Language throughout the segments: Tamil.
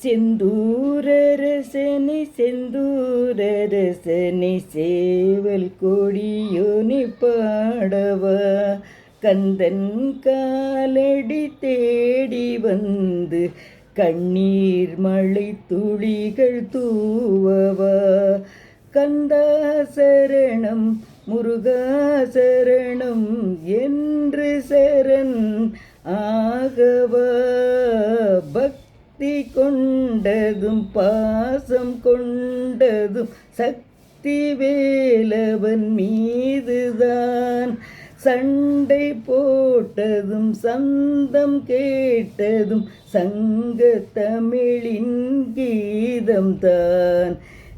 செந்தூரரசனை செந்தூரரசனை சேவல் கொடியோனி பாடவா, கந்தன் காலடி தேடி வந்து கண்ணீர் மழை துளிகள் தூவவா, கந்தா சரணம் முருகா சரணம் என்று சரண் ஆகவா, பக்தி கொண்டதும் பாசம் கொண்டதும் சக்தி வேலவன் மீதுதான், சண்டை போட்டதும் சந்தம் கேட்டதும் சங்க தமிழின் கீதம்தான்.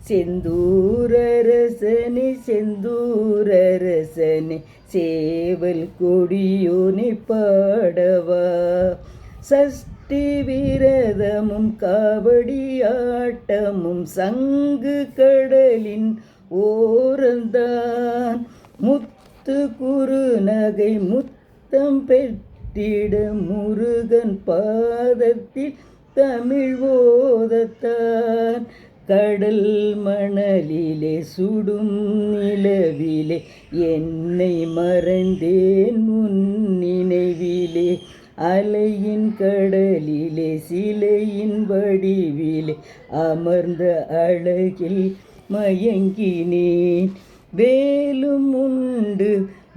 செந்தூரரசனே செந்தூரரசனே சேவல் கொடியோனி பாடவா, சஷ்டி விரதமும் காவடி ஆட்டமும் சங்கு கடலின் ஓரந்தான், முத்து குறுநகை முத்தம் பெற்றிட முருகன் பாதத்தில் தமிழ் ஓதத்தான், கடல் மணலிலே சுடும் நிலவிலே என்னை மறந்தேன் முன் நினைவிலே, அலையின் கடலிலே சிலையின் வடிவிலே அமர்ந்த அழகில் மயங்கினேன், வேலும் உண்டு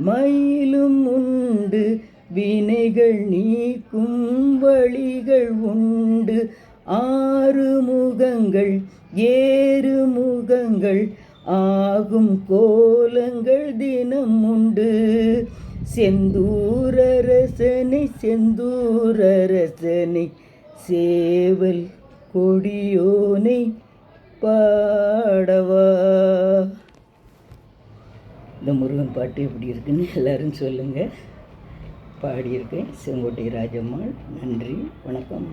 மயிலும் உண்டு வினைகள் நீக்கும் வழிகள் உண்டு, ஆறு முகங்கள் ஏறு முகங்கள் ஆகும் கோலங்கள் தினம் உண்டு, செந்தூரரசனை செந்தூரரசனை சேவல் கொடியோனை பாடவா. இந்த முருகன் பாட்டு எப்படி இருக்குன்னு எல்லாரும் சொல்லுங்கள். பாடியிருக்கேன் செங்கோட்டை ராஜம்மாள். நன்றி, வணக்கம்.